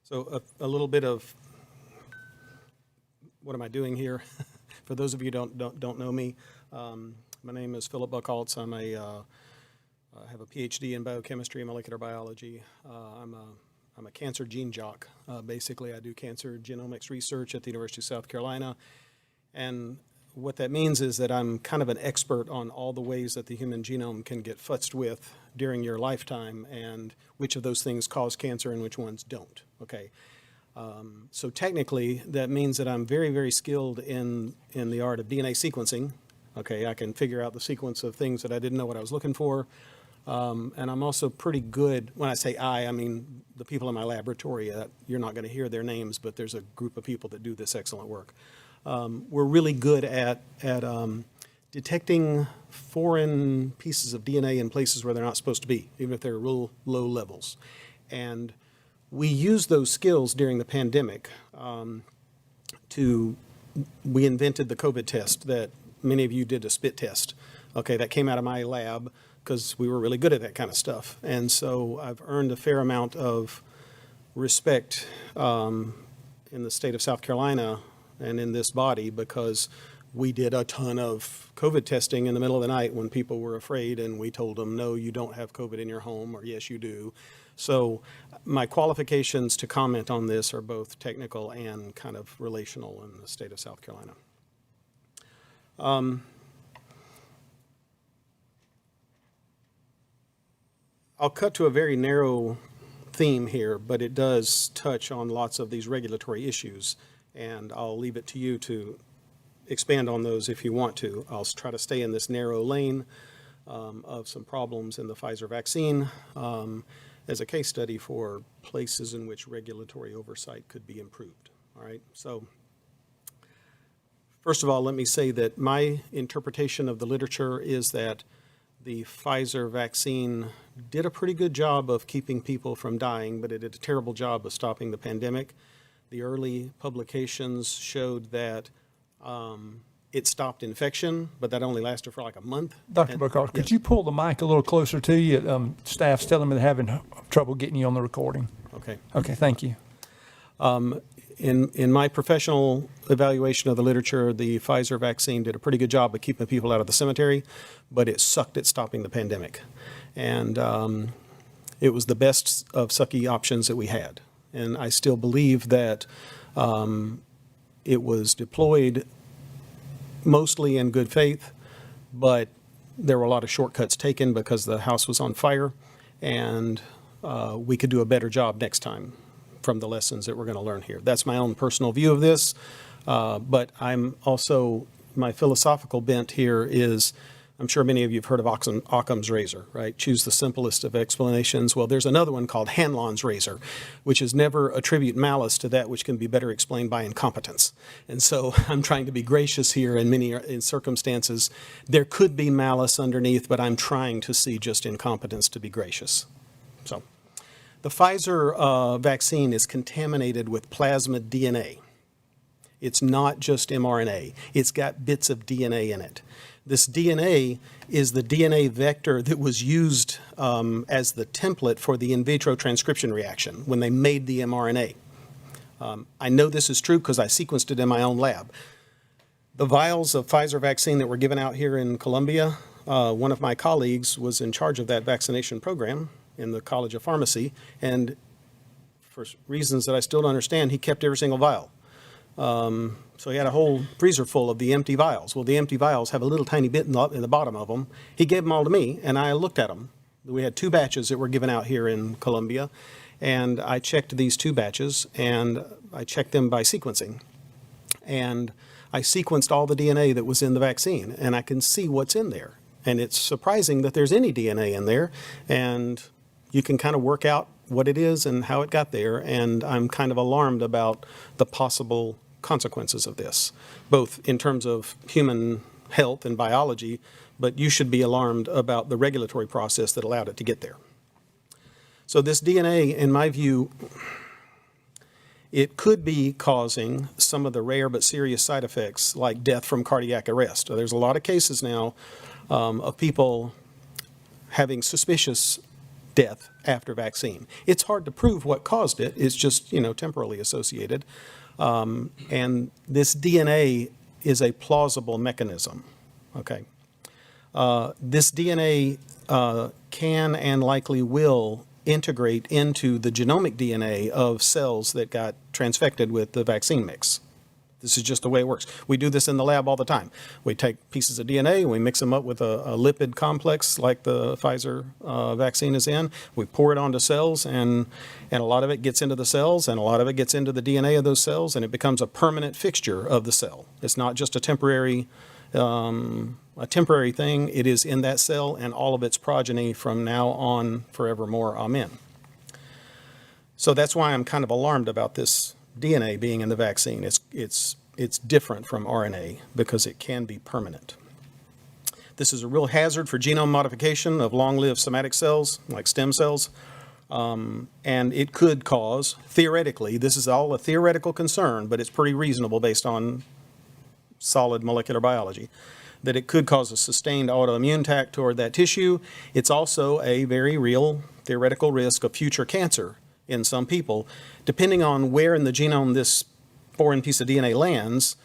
So a little bit of what am I doing here? For those of you who don't know me, my name is Philip Buchholz. I have a PhD in biochemistry and molecular biology. I'm a cancer gene jock. Basically, I do cancer genomics research at the University of South Carolina. And what that means is that I'm kind of an expert on all the ways that the human genome can get futzed with during your lifetime and which of those things cause cancer and which ones don't, okay? So technically, that means that I'm very, very skilled in the art of DNA sequencing. Okay, I can figure out the sequence of things that I didn't know what I was looking for. And I'm also pretty good, when I say I mean the people in my laboratory. You're not going to hear their names, but there's a group of people that do this excellent work. We're really good at detecting foreign pieces of DNA in places where they're not supposed to be, even if they're real low levels. And we used those skills during the pandemic. We invented the COVID test that many of you did a spit test. Okay, that came out of my lab because we were really good at that kind of stuff. And so I've earned a fair amount of respect in the state of South Carolina and in this body because we did a ton of COVID testing in the middle of the night when people were afraid, and we told them, no, you don't have COVID in your home, or yes, you do. So my qualifications to comment on this are both technical and kind of relational in the state of South Carolina. I'll cut to a very narrow theme here, but it does touch on lots of these regulatory issues, and I'll leave it to you to expand on those if you want to. I'll try to stay in this narrow lane of some problems in the Pfizer vaccine as a case study for places in which regulatory oversight could be improved. All right, so first of all, let me say that my interpretation of the literature is that the Pfizer vaccine did a pretty good job of keeping people from dying, but it did a terrible job of stopping the pandemic. The early publications showed that it stopped infection, but that only lasted for like a month. Dr. Buchholz, could you pull the mic a little closer to you? Staff's telling me they're having trouble getting you on the recording. Okay. Okay, thank you. In my professional evaluation of the literature, the Pfizer vaccine did a pretty good job of keeping people out of the cemetery, but it sucked at stopping the pandemic. And it was the best of sucky options that we had. And I still believe that it was deployed mostly in good faith, but there were a lot of shortcuts taken because the house was on fire, and we could do a better job next time from the lessons that we're going to learn here. That's my own personal view of this, but I'm also, my philosophical bent here is, I'm sure many of you have heard of Occam's razor, right? Choose the simplest of explanations. Well, there's another one called Hanlon's razor, which is never attribute malice to that which can be better explained by incompetence. And so I'm trying to be gracious here in many circumstances. There could be malice underneath, but I'm trying to see just incompetence to be gracious. So the Pfizer vaccine is contaminated with plasmid DNA. It's not just mRNA. It's got bits of DNA in it. This DNA is the DNA vector that was used as the template for the in vitro transcription reaction when they made the mRNA. I know this is true because I sequenced it in my own lab. The vials of Pfizer vaccine that were given out here in Columbia, one of my colleagues was in charge of that vaccination program in the College of Pharmacy, and for reasons that I still don't understand, he kept every single vial. So he had a whole freezer full of the empty vials. Well, the empty vials have a little tiny bit in the bottom of them. He gave them all to me, and I looked at them. We had 2 batches that were given out here in Columbia, and I checked these 2 batches, and I checked them by sequencing. And I sequenced all the DNA that was in the vaccine, and I can see what's in there. And it's surprising that there's any DNA in there, and you can kind of work out what it is and how it got there, and I'm kind of alarmed about the possible consequences of this, both in terms of human health and biology, but you should be alarmed about the regulatory process that allowed it to get there. So this DNA, in my view, it could be causing some of the rare but serious side effects like death from cardiac arrest. There's a lot of cases now of people having suspicious death after vaccine. It's hard to prove what caused it. It's just, temporally associated. And this DNA is a plausible mechanism, okay? This DNA can and likely will integrate into the genomic DNA of cells that got transfected with the vaccine mix. This is just the way it works. We do this in the lab all the time. We take pieces of DNA, we mix them up with a lipid complex like the Pfizer vaccine is in. We pour it onto cells, and a lot of it gets into the cells, and a lot of it gets into the DNA of those cells, and it becomes a permanent fixture of the cell. It's not just a temporary thing. It is in that cell and all of its progeny from now on forevermore. Amen. So that's why I'm kind of alarmed about this DNA being in the vaccine. It's different from RNA because it can be permanent. This is a real hazard for genome modification of long-lived somatic cells, like stem cells. And it could cause, theoretically, this is all a theoretical concern, but it's pretty reasonable based on solid molecular biology, that it could cause a sustained autoimmune attack toward that tissue. It's also a very real theoretical risk of future cancer in some people. Depending on where in the genome this foreign piece of DNA lands,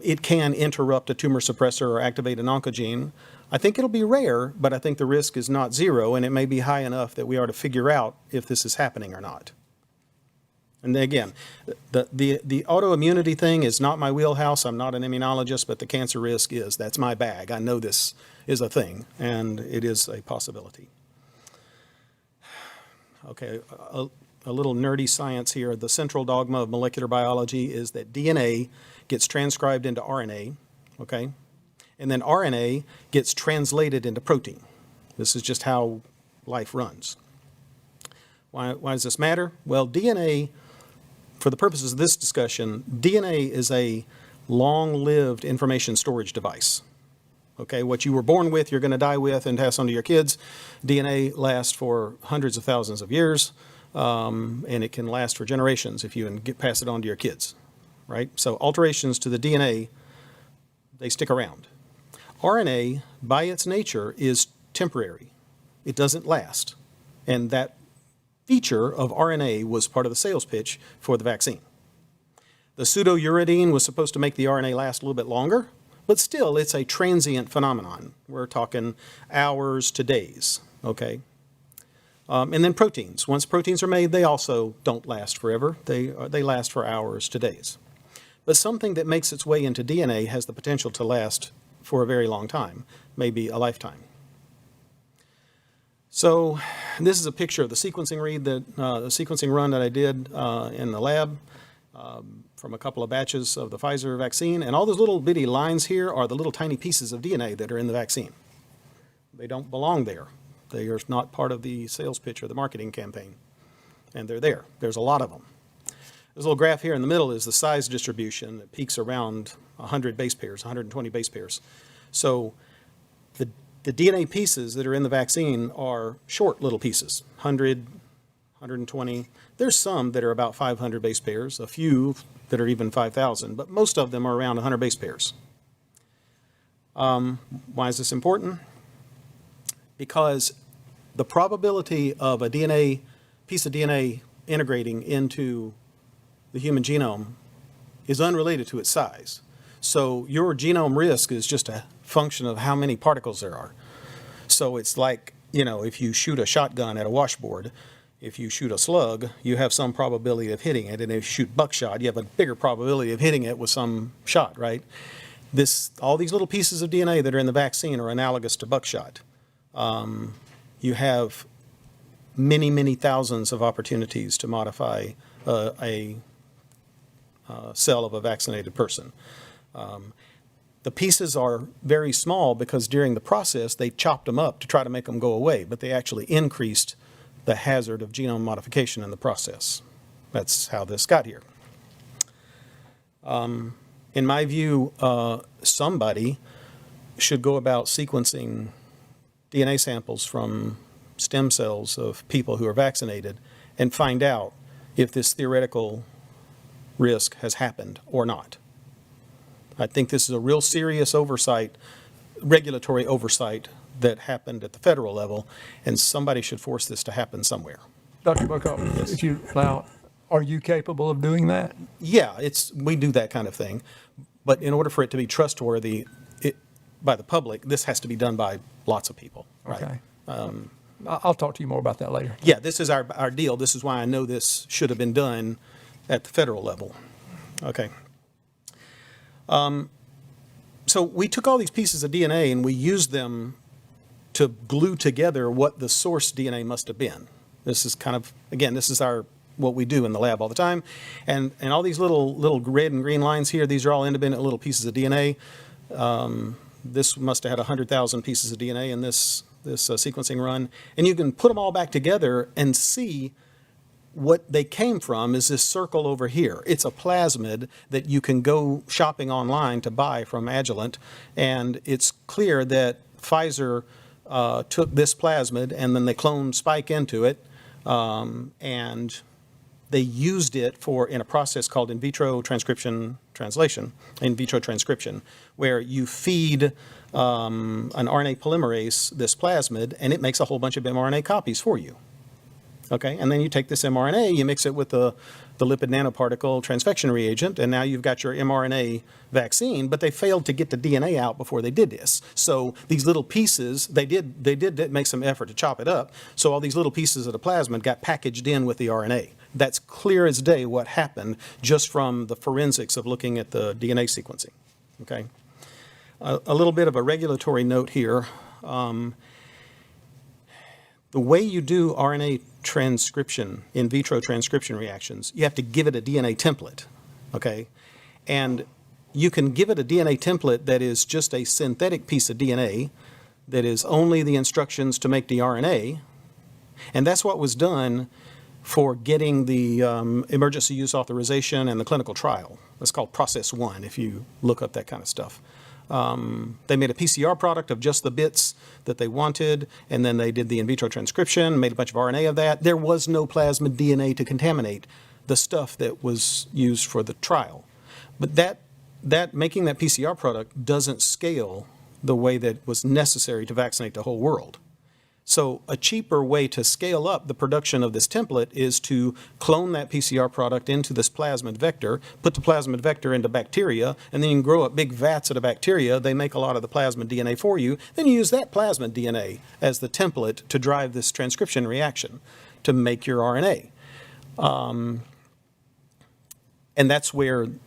it can interrupt a tumor suppressor or activate an oncogene. I think it'll be rare, but I think the risk is not zero, and it may be high enough that we are to figure out if this is happening or not. And then again, the autoimmunity thing is not my wheelhouse. I'm not an immunologist, but the cancer risk is. That's my bag. I know this is a thing, and it is a possibility. Okay, a little nerdy science here. The central dogma of molecular biology is that DNA gets transcribed into RNA, okay? And then RNA gets translated into protein. This is just how life runs. Why does this matter? Well, DNA, for the purposes of this discussion, DNA is a long-lived information storage device. Okay, what you were born with, you're going to die with and pass on to your kids. DNA lasts for hundreds of thousands of years, and it can last for generations if you pass it on to your kids, right? So alterations to the DNA, they stick around. RNA, by its nature, is temporary. It doesn't last. And that feature of RNA was part of the sales pitch for the vaccine. The pseudouridine was supposed to make the RNA last a little bit longer, but still, it's a transient phenomenon. We're talking hours to days, okay? And then proteins. Once proteins are made, they also don't last forever. They last for hours to days. But something that makes its way into DNA has the potential to last for a very long time, maybe a lifetime. So this is a picture of the sequencing run that I did in the lab from a couple of batches of the Pfizer vaccine. And all those little bitty lines here are the little tiny pieces of DNA that are in the vaccine. They don't belong there. They are not part of the sales pitch or the marketing campaign. And they're there. There's a lot of them. This little graph here in the middle is the size distribution. It peaks around 100 base pairs, 120 base pairs. So the DNA pieces that are in the vaccine are short little pieces, 100, 120. There's some that are about 500 base pairs, a few that are even 5,000, but most of them are around 100 base pairs. Why is this important? Because the probability of a piece of DNA integrating into the human genome is unrelated to its size. So your genome risk is just a function of how many particles there are. So it's like, if you shoot a shotgun at a washboard, if you shoot a slug, you have some probability of hitting it. And if you shoot buckshot, you have a bigger probability of hitting it with some shot, right? All these little pieces of DNA that are in the vaccine are analogous to buckshot. You have many, many thousands of opportunities to modify a cell of a vaccinated person. The pieces are very small because during the process they chopped them up to try to make them go away, but they actually increased the hazard of genome modification in the process. That's how this got here. In my view, somebody should go about sequencing DNA samples from stem cells of people who are vaccinated and find out if this theoretical risk has happened or not. I think this is a real serious oversight, regulatory oversight that happened at the federal level, and somebody should force this to happen somewhere. Dr. Buckoff, if you allow, are you capable of doing that? Yeah, we do that kind of thing, but in order for it to be trustworthy by the public, this has to be done by lots of people, right? Okay. I'll talk to you more about that later. Yeah, this is our deal. This is why I know this should have been done at the federal level. Okay. So we took all these pieces of DNA and we used them to glue together what the source DNA must have been. This is kind of, again, this is what we do in the lab all the time. And all these little red and green lines here, these are all independent little pieces of DNA. This must have had 100,000 pieces of DNA in this sequencing run. And you can put them all back together and see what they came from is this circle over here. It's a plasmid that you can go shopping online to buy from Agilent, and it's clear that Pfizer took this plasmid and then they cloned spike into it, and they used it in a process called in vitro transcription translation, in vitro transcription, where you feed an RNA polymerase this plasmid, and it makes a whole bunch of mRNA copies for you. Okay, and then you take this mRNA, you mix it with the lipid nanoparticle transfection reagent, and now you've got your mRNA vaccine, but they failed to get the DNA out before they did this. So these little pieces, they did make some effort to chop it up, so all these little pieces of the plasmid got packaged in with the RNA. That's clear as day what happened just from the forensics of looking at the DNA sequencing. Okay, a little bit of a regulatory note here. The way you do RNA transcription, in vitro transcription reactions, you have to give it a DNA template, okay? And you can give it a DNA template that is just a synthetic piece of DNA that is only the instructions to make the RNA, and that's what was done for getting the emergency use authorization and the clinical trial. That's called process 1 if you look up that kind of stuff. They made a PCR product of just the bits that they wanted, and then they did the in vitro transcription, made a bunch of RNA of that. There was no plasmid DNA to contaminate the stuff that was used for the trial. But that making that PCR product doesn't scale the way that was necessary to vaccinate the whole world. So a cheaper way to scale up the production of this template is to clone that PCR product into this plasmid vector, put the plasmid vector into bacteria, and then you can grow up big vats of the bacteria. They make a lot of the plasmid DNA for you. Then you use that plasmid DNA as the template to drive this transcription reaction to make your RNA. And that's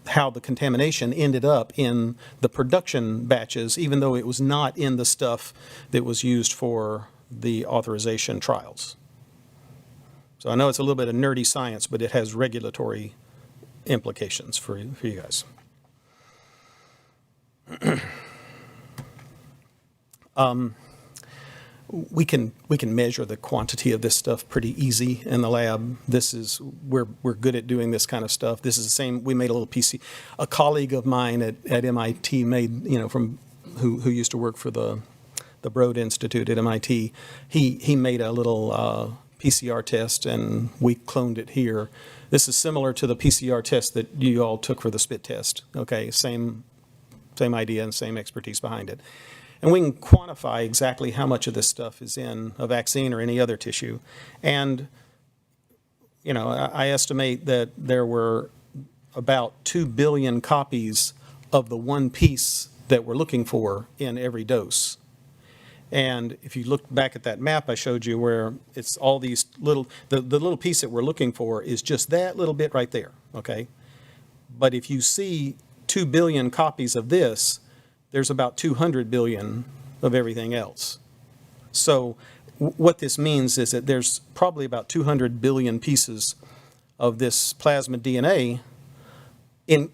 how the contamination ended up in the production batches, even though it was not in the stuff that was used for the authorization trials. So I know it's a little bit of nerdy science, but it has regulatory implications for you guys. We can measure the quantity of this stuff pretty easy in the lab. We're good at doing this kind of stuff. This is the same. We made a little PC. A colleague of mine at MIT made, who used to work for the Broad Institute at MIT, he made a little PCR test, and we cloned it here. This is similar to the PCR test that you all took for the spit test. Okay, same idea and same expertise behind it. And we can quantify exactly how much of this stuff is in a vaccine or any other tissue. And, I estimate that there were about 2 billion copies of the one piece that we're looking for in every dose. And if you look back at that map I showed you where it's all these the little piece that we're looking for is just that little bit right there, okay? But if you see 2 billion copies of this, there's about 200 billion of everything else. So what this means is that there's probably about 200 billion pieces of this plasmid DNA in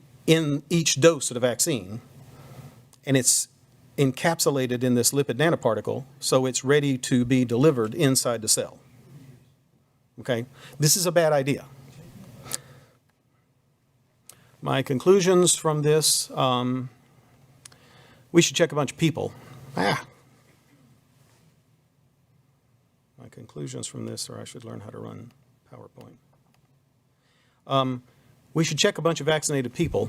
each dose of the vaccine, and it's encapsulated in this lipid nanoparticle, so it's ready to be delivered inside the cell. Okay? This is a bad idea. My conclusions from this, we should check a bunch of people. My conclusions from this, or I should learn how to run PowerPoint. We should check a bunch of vaccinated people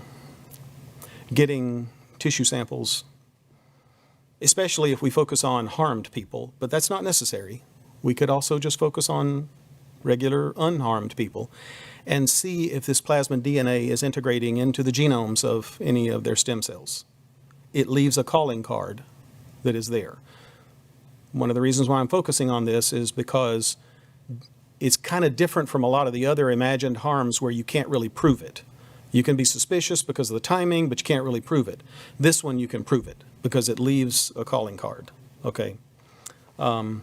getting tissue samples especially if we focus on harmed people, but that's not necessary. We could also just focus on regular unharmed people and see if this plasmid DNA is integrating into the genomes of any of their stem cells. It leaves a calling card that is there. One of the reasons why I'm focusing on this is because it's kind of different from a lot of the other imagined harms where you can't really prove it. You can be suspicious because of the timing, but you can't really prove it. This one you can prove it because it leaves a calling card, okay? You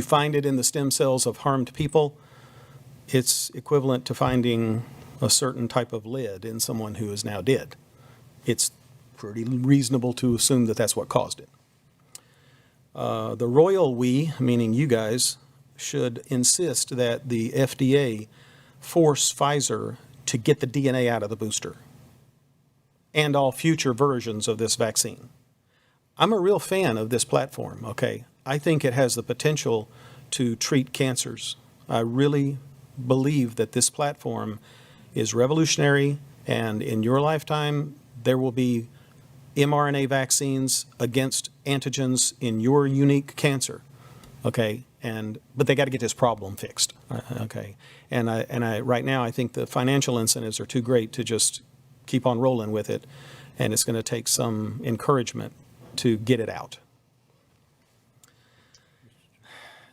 find it in the stem cells of harmed people, it's equivalent to finding a certain type of lead in someone who is now dead. It's pretty reasonable to assume that that's what caused it. The royal we, meaning you guys, should insist that the FDA force Pfizer to get the DNA out of the booster and all future versions of this vaccine. I'm a real fan of this platform, okay? I think it has the potential to treat cancers. I really believe that this platform is revolutionary, and in your lifetime, there will be mRNA vaccines against antigens in your unique cancer, okay? But they got to get this problem fixed, okay? And right now, I think the financial incentives are too great to just keep on rolling with it, and it's going to take some encouragement to get it out.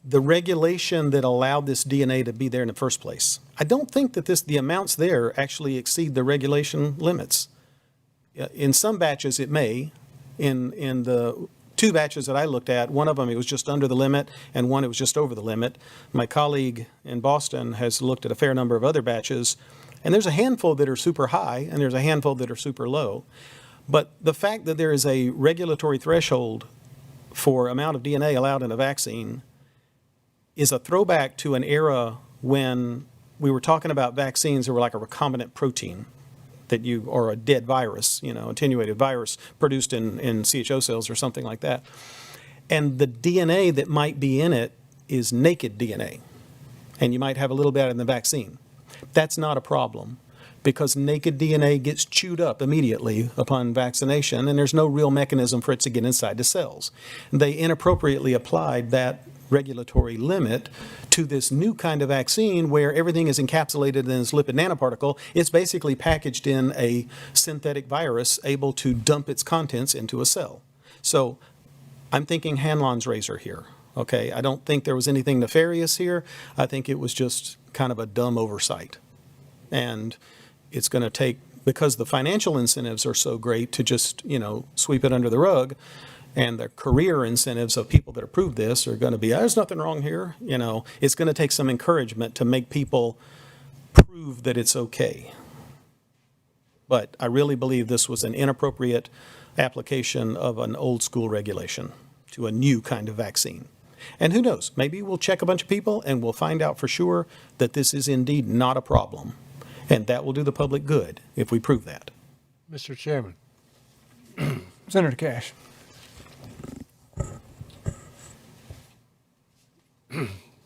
The regulation that allowed this DNA to be there in the first place, I don't think that the amounts there actually exceed the regulation limits. In some batches, it may. In the 2 batches that I looked at, one of them it was just under the limit, and one it was just over the limit. My colleague in Boston has looked at a fair number of other batches, and there's a handful that are super high, and there's a handful that are super low. But the fact that there is a regulatory threshold for amount of DNA allowed in a vaccine is a throwback to an era when we were talking about vaccines that were like a recombinant protein that or a dead virus, attenuated virus produced in CHO cells or something like that. And the DNA that might be in it is naked DNA. And you might have a little bit in the vaccine. That's not a problem because naked DNA gets chewed up immediately upon vaccination, and there's no real mechanism for it to get inside the cells. They inappropriately applied that regulatory limit to this new kind of vaccine where everything is encapsulated in this lipid nanoparticle. It's basically packaged in a synthetic virus able to dump its contents into a cell. So I'm thinking Hanlon's razor here, okay? I don't think there was anything nefarious here. I think it was just kind of a dumb oversight. And it's going to take, because the financial incentives are so great to just, sweep it under the rug, and the career incentives of people that approve this are going to be, there's nothing wrong here. It's going to take some encouragement to make people prove that it's okay. But I really believe this was an inappropriate application of an old school regulation to a new kind of vaccine. And who knows, maybe we'll check a bunch of people and we'll find out for sure that this is indeed not a problem. And that will do the public good if we prove that. Mr. Chairman. Senator Cash.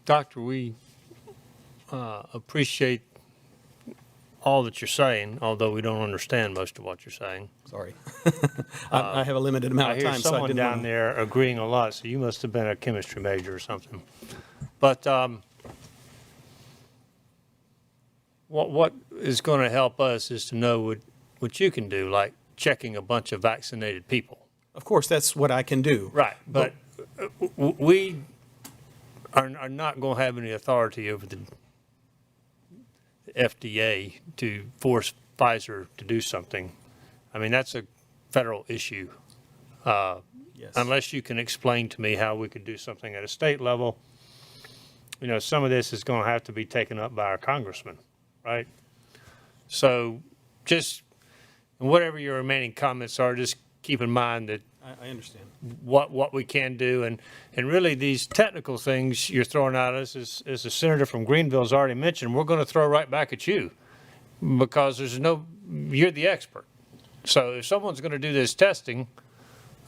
Doctor, we appreciate all that you're saying, although we don't understand most of what you're saying. Sorry. I have a limited amount of time. I hear someone down there agreeing a lot, so you must have been a chemistry major or something. But what is going to help us is to know what you can do, like checking a bunch of vaccinated people. Of course, that's what I can do. Right, but we are not going to have any authority over the FDA to force Pfizer to do something. I mean, that's a federal issue. Yes. Unless you can explain to me how we could do something at a state level. Some of this is going to have to be taken up by our congressman, right? So just whatever your remaining comments are, just keep in mind that I understand. What we can do, and really these technical things you're throwing at us, as the senator from Greenville has already mentioned, we're going to throw right back at you because you're the expert. So if someone's going to do this testing,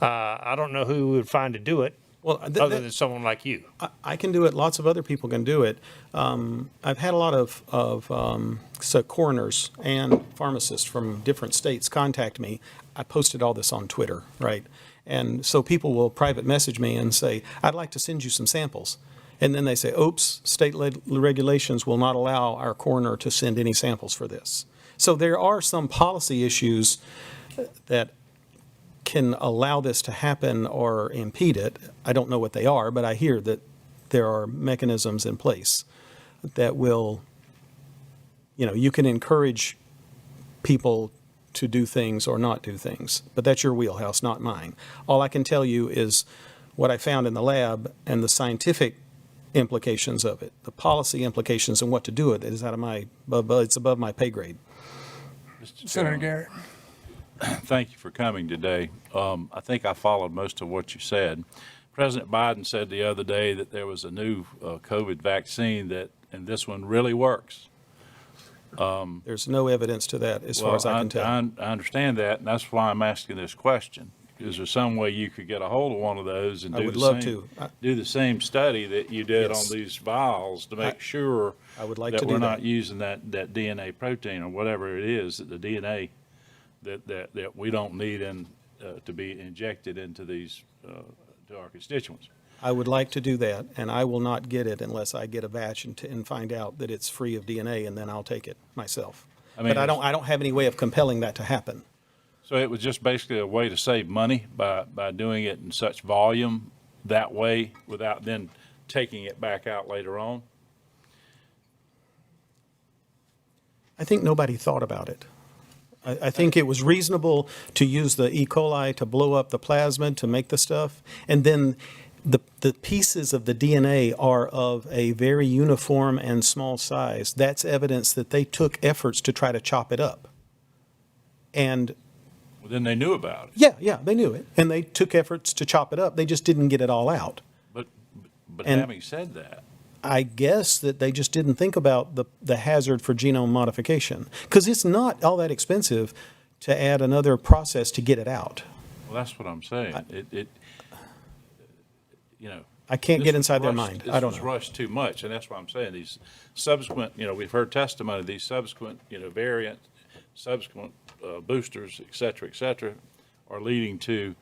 I don't know who would find to do it. Well, other than someone like you. I can do it. Lots of other people can do it. I've had a lot of coroners and pharmacists from different states contact me. I posted all this on Twitter, right? And so people will private message me and say, I'd like to send you some samples. And then they say, oops, state regulations will not allow our coroner to send any samples for this. So there are some policy issues that can allow this to happen or impede it. I don't know what they are, but I hear that there are mechanisms in place that will, you can encourage people to do things or not do things, but that's your wheelhouse, not mine. All I can tell you is what I found in the lab and the scientific implications of it, the policy implications and what to do with it is it's above my pay grade. Senator Garrett. Thank you for coming today. I think I followed most of what you said. President Biden said the other day that there was a new COVID vaccine and this one really works. There's no evidence to that as far as I can tell. I understand that, and that's why I'm asking this question. Is there some way you could get a hold of one of those and I would love to. do the same study that you did Yes. on these vials to make sure I would like that to we're do not that. using that DNA protein or whatever it is, that the DNA that we don't need to be injected into these to our constituents. I would like to do that, and I will not get it unless I get a batch and find out that it's free of DNA, and then I'll take it myself. I mean, But I don't have any way of compelling that to happen. So it was just basically a way to save money by doing it in such volume that way without then taking it back out later on? I think nobody thought about it. I think it was reasonable to use the E. coli to blow up the plasmid to make the stuff, and then the pieces of the DNA are of a very uniform and small size. That's evidence that they took efforts to try to chop it up. And Well, then they knew about it. yeah, they knew it, and they took efforts to chop it up. They just didn't get it all out. But And- having said that, I guess that they just didn't think about the hazard for genome modification, because it's not all that expensive to add another process to get it out. well, that's what I'm saying. I can't this get was inside their rushed- mind. This I don't was know. rushed too much, and that's why I'm saying these subsequent, we've heard testimony, these subsequent, variant, subsequent boosters, et cetera, are leading to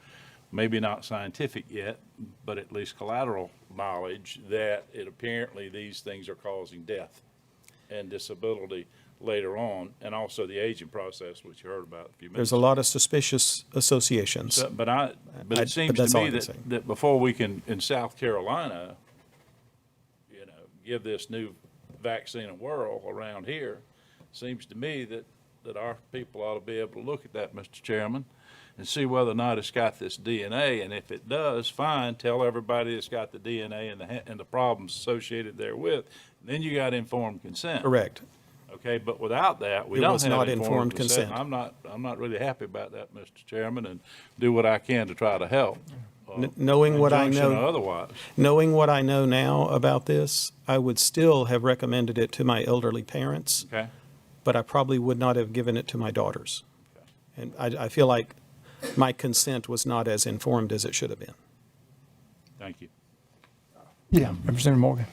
maybe not scientific yet, but at least collateral knowledge that apparently these things are causing death and disability later on, and also the aging process, which you heard about a few minutes There's a lot of suspicious associations. so, but it seems that's to all me I can that, say. that before we can, in South Carolina, give this new vaccine a whirl around here, seems to me that our people ought to be able to look at that, Mr. Chairman, and see whether or not it's got this DNA, and if it does, fine, tell everybody it's got the DNA and the problems associated therewith. Then you got informed consent. Correct. Okay, but without that, we It don't was have not informed informed consent. consent. I'm not really happy about that, Mr. Chairman, and do what I can to try to help. Knowing what I Injunction or know, otherwise. knowing what I know now about this, I would still have recommended it to my elderly parents, Okay? but I probably would not have given it to my daughters. And I feel like my consent was not as informed as it should have been. Thank you. Yeah, Representative Morgan.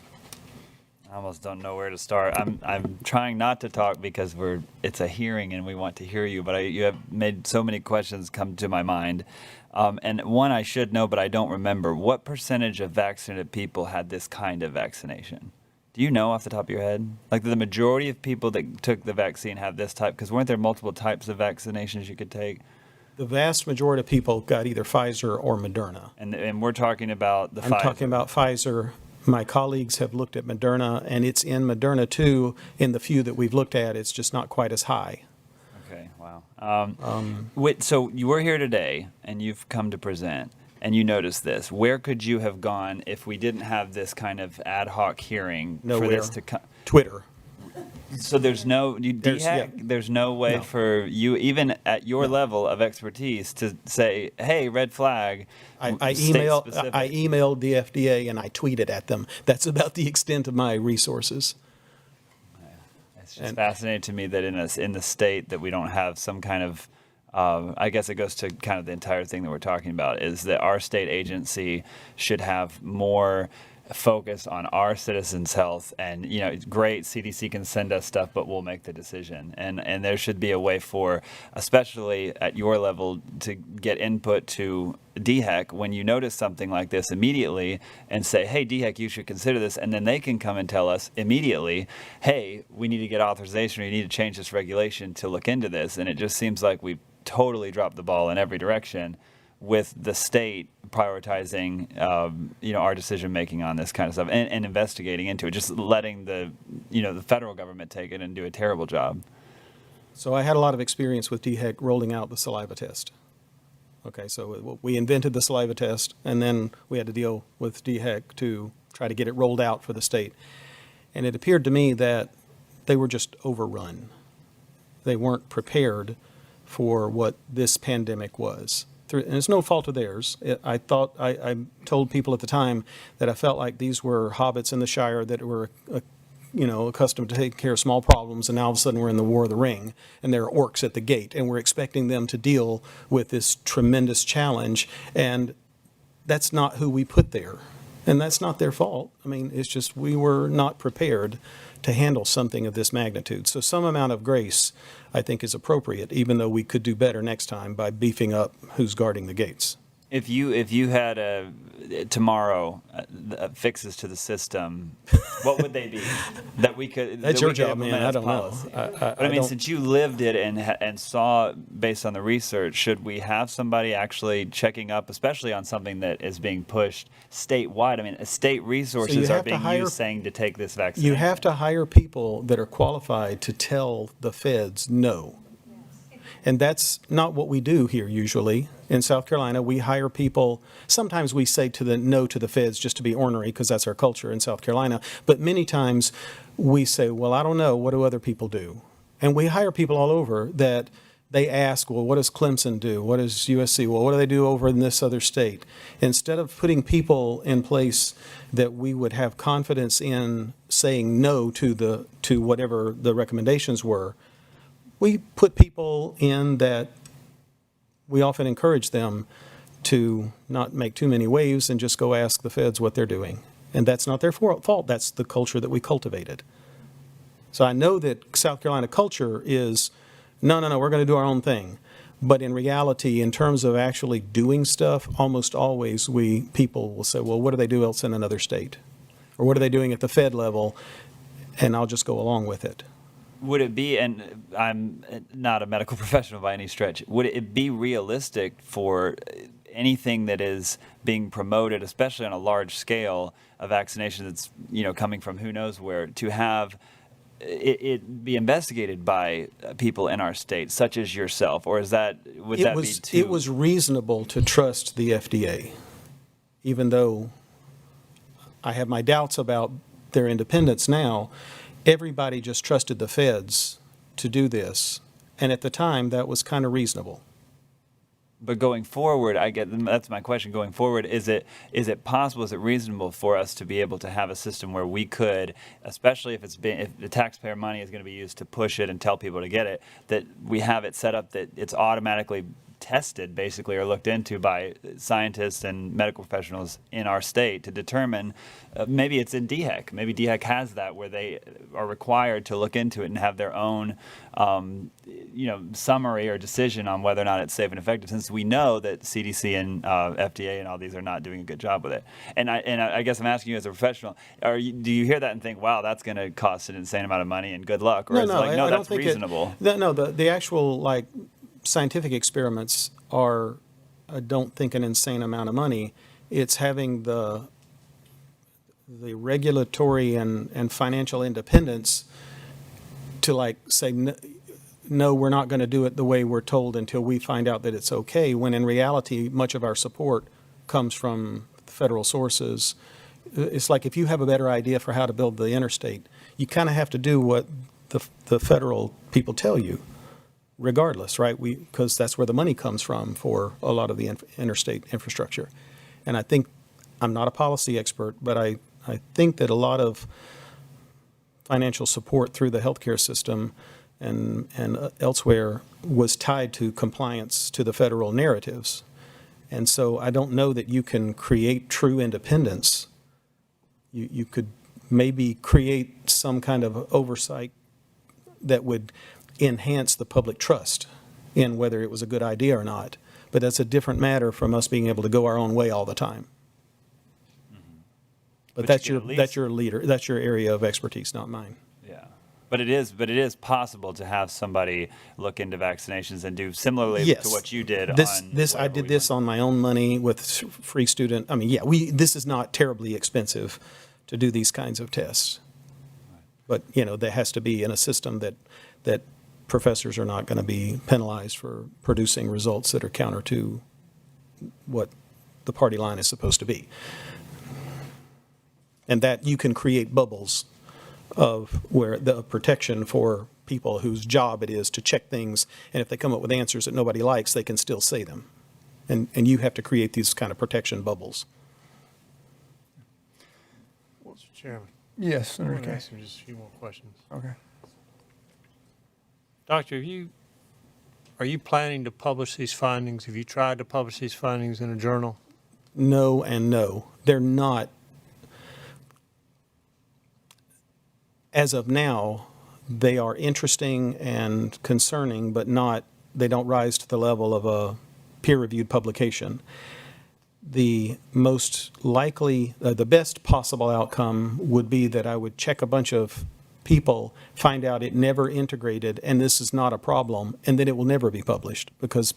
I almost don't know where to start. I'm trying not to talk because it's a hearing and we want to hear you, but you have made so many questions come to my mind. And one I should know, but I don't remember. What percentage of vaccinated people had this kind of vaccination? Do you know off the top of your head? Like the majority of people that took the vaccine have this type, because weren't there multiple types of vaccinations you could take? The vast majority of people got either Pfizer or Moderna. And we're talking about the I'm Pfizer. talking about Pfizer. My colleagues have looked at Moderna, and it's in Moderna too. In the few that we've looked at, it's just not quite as high. Okay, wow. So you were here today, and you've come to present, and you noticed this. Where could you have gone if we didn't have this kind of ad hoc hearing for Nowhere. this to come? Twitter. So there's no yeah. there's no way No. for you, even at your level of expertise, to say, "Hey, red flag." I state emailed specific. the FDA and I tweeted at them. That's about the extent of my resources. It's just and- fascinating to me that in the state that we don't have some kind of, I guess it goes to kind of the entire thing that we're talking about, is that our state agency should have more focus on our citizens' health. And, it's great, CDC can send us stuff, but we'll make the decision. And there should be a way for, especially at your level, to get input to DHEC when you notice something like this immediately and say, hey, DHEC, you should consider this. And then they can come and tell us immediately, hey, we need to get authorization, or you need to change this regulation to look into this. And it just seems like we've totally dropped the ball in every direction, with the state prioritizing, our decision making on this kind of stuff and investigating into it, just letting the federal government take it and do a terrible job. So I had a lot of experience with DHEC rolling out the saliva test. Okay, so we invented the saliva test, and then we had to deal with DHEC to try to get it rolled out for the state. And it appeared to me that they were just overrun. They weren't prepared for what this pandemic was. And it's no fault of theirs. I told people at the time that I felt like these were hobbits in the Shire that were, accustomed to taking care of small problems, and now all of a sudden we're in the War of the Ring, and there are orcs at the gate, and we're expecting them to deal with this tremendous challenge, and that's not who we put there. And that's not their fault. I mean, it's just we were not prepared to handle something of this magnitude. So some amount of grace, I think, is appropriate, even though we could do better next time by beefing up who's guarding the gates. If you had tomorrow fixes to the system, what would they be that we could? That's your job, man. I don't know. But I mean, since you lived it and saw based on the research, should we have somebody actually checking up, especially on something that is being pushed statewide? I mean, state resources are being used saying to take this vaccine. You have to hire people that are qualified to tell the feds no. And that's not what we do here usually. In South Carolina, we hire people. Sometimes we say no to the feds just to be ornery, because that's our culture in South Carolina. But many times we say, well, I don't know. What do other people do? And we hire people all over that they ask, well, what does Clemson do? What does USC? Well, what do they do over in this other state? Instead of putting people in place that we would have confidence in saying no to whatever the recommendations were, we put people in that we often encourage them to not make too many waves and just go ask the feds what they're doing. And that's not their fault. That's the culture that we cultivated. So I know that South Carolina culture is, no, we're going to do our own thing. But in reality, in terms of actually doing stuff, almost always people will say, well, what do they do else in another state? Or what are they doing at the Fed level? And I'll just go along with it. Would it be, and I'm not a medical professional by any stretch, would it be realistic for anything that is being promoted, especially on a large scale, a vaccination that's coming from who knows where, to have it be investigated by people in our state, such as yourself, or would that be too? It was reasonable to trust the FDA, even though I have my doubts about their independence now. Everybody just trusted the feds to do this, and at the time, that was kind of reasonable. But going forward, that's my question. Going forward, is it possible? Is it reasonable for us to be able to have a system where we could, especially if the taxpayer money is going to be used to push it and tell people to get it, that we have it set up that it's automatically tested, basically, or looked into by scientists and medical professionals in our state to determine, maybe it's in DHEC. Maybe DHEC has that, where they are required to look into it and have their own, summary or decision on whether or not it's safe and effective, since we know that CDC and FDA and all these are not doing a good job with it. And I guess I'm asking you as a professional, do you hear that and think, wow, that's going to cost an insane amount of money and good luck? Or that's reasonable? The actual, scientific experiments are, I don't think, an insane amount of money. It's having the regulatory and financial independence to say, no, we're not going to do it the way we're told until we find out that it's okay, when in reality, much of our support comes from federal sources. It's like if you have a better idea for how to build the interstate, you kind of have to do what the federal people tell you, regardless, right? Because that's where the money comes from for a lot of the interstate infrastructure. And I think, I'm not a policy expert, but I think that a lot of financial support through the healthcare system and elsewhere was tied to compliance to the federal narratives. And so I don't know that you can create true independence you could maybe create some kind of oversight that would enhance the public trust in whether it was a good idea or not. But that's a different matter from us being able to go our own way all the time. But But you could at least- that's your leader, that's your area of expertise, not mine. Yeah. But it is possible to have somebody look into vaccinations and do similarly Yes. to what you did This on I whatever did we this went. on my own money with free student. I mean, yeah, this is not terribly expensive to do these kinds of tests. But, there has to be in a system that professors are not going to be penalized for producing results that are counter to what the party line is supposed to be. And that you can create bubbles of where the protection for people whose job it is to check things, and if they come up with answers that nobody likes, they can still say them. And you have to create these kind of protection bubbles. Mr. Chairman, Yes, I Senator want to Kay. ask him just a few more questions. Okay. Doctor, are you planning to publish these findings? Have you tried to publish these findings in a journal? No and no. They're not, as of now, they are interesting and concerning, but they don't rise to the level of a peer-reviewed publication. The most likely, the best possible outcome would be that I would check a bunch of people, find out it never integrated, and this is not a problem, and then it will never be published because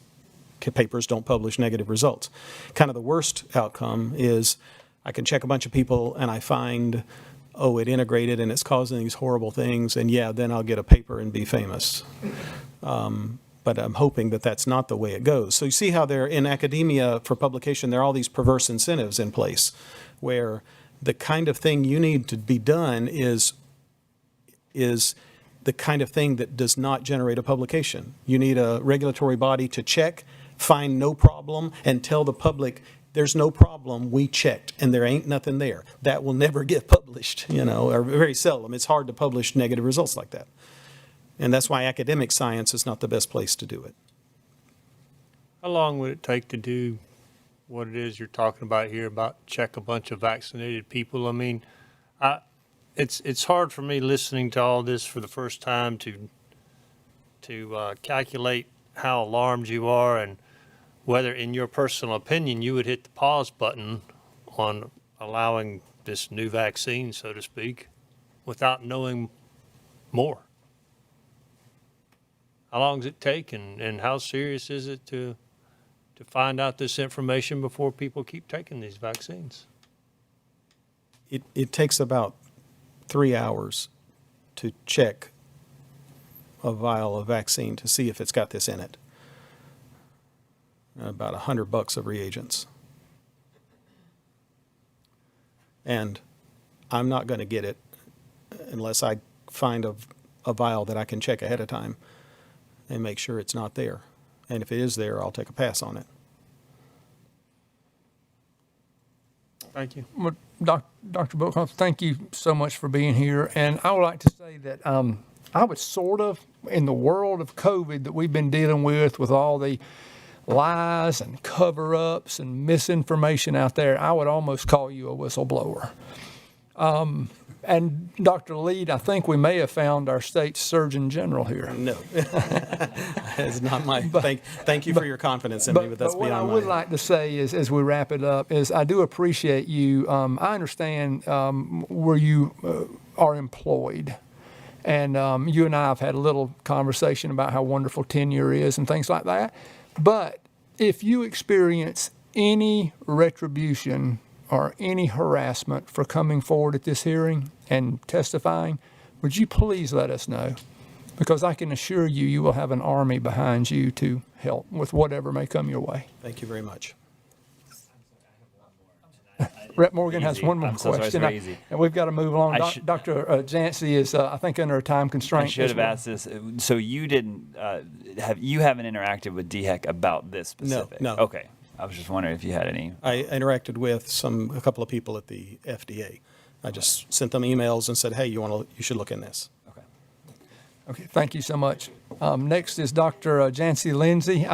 papers don't publish negative results. Kind of the worst outcome is I can check a bunch of people and I find, oh, it integrated and it's causing these horrible things, and yeah, then I'll get a paper and be famous. But I'm hoping that that's not the way it goes. So you see how there in academia for publication, there are all these perverse incentives in place where the kind of thing you need to be done is the kind of thing that does not generate a publication. You need a regulatory body to check, find no problem, and tell the public, there's no problem, we checked, and there ain't nothing there. That will never get published, or very seldom. It's hard to publish negative results like that. And that's why academic science is not the best place to do it. How long would it take to do what it is you're talking about here, about check a bunch of vaccinated people? I mean, it's hard for me listening to all this for the first time to calculate how alarmed you are and whether, in your personal opinion, you would hit the pause button on allowing this new vaccine, so to speak, without knowing more. How long does it take, and how serious is it to find out this information before people keep taking these vaccines? It takes about 3 hours to check a vial of vaccine to see if it's got this in it. About $100 of reagents. And I'm not going to get it unless I find a vial that I can check ahead of time and make sure it's not there. And if it is there, I'll take a pass on it. Thank you. Well, Dr. Bookhoff, thank you so much for being here. And I would like to say that I would sort of, in the world of COVID that we've been dealing with all the lies and cover-ups and misinformation out there, I would almost call you a whistleblower. And Dr. Lead, I think we may have found our state's Surgeon General here. No. It's not my, thank you for your confidence in me, but that's what I beyond would my. like to say is, as we wrap it up, is I do appreciate you. I understand where you are employed. And you and I have had a little conversation about how wonderful tenure is and things like that. But if you experience any retribution or any harassment for coming forward at this hearing and testifying, would you please let us know? Because I can assure you, you will have an army behind you to help with whatever may come your way. Thank you very much. Rep Morgan has Easy. one more I'm so sorry, it's question. very easy. And we've got to move along. I should- Dr. Jancy is, I think, under a time constraint. I should as have well. asked this. So you didn't you haven't interacted with DHEC about this specific? No. Okay. I was just wondering if you had any. I interacted with a couple of people at the FDA. I just sent them emails and said, hey, you should look in this. Okay. Okay, thank you so much. Next is Dr. Jancy Lindsay.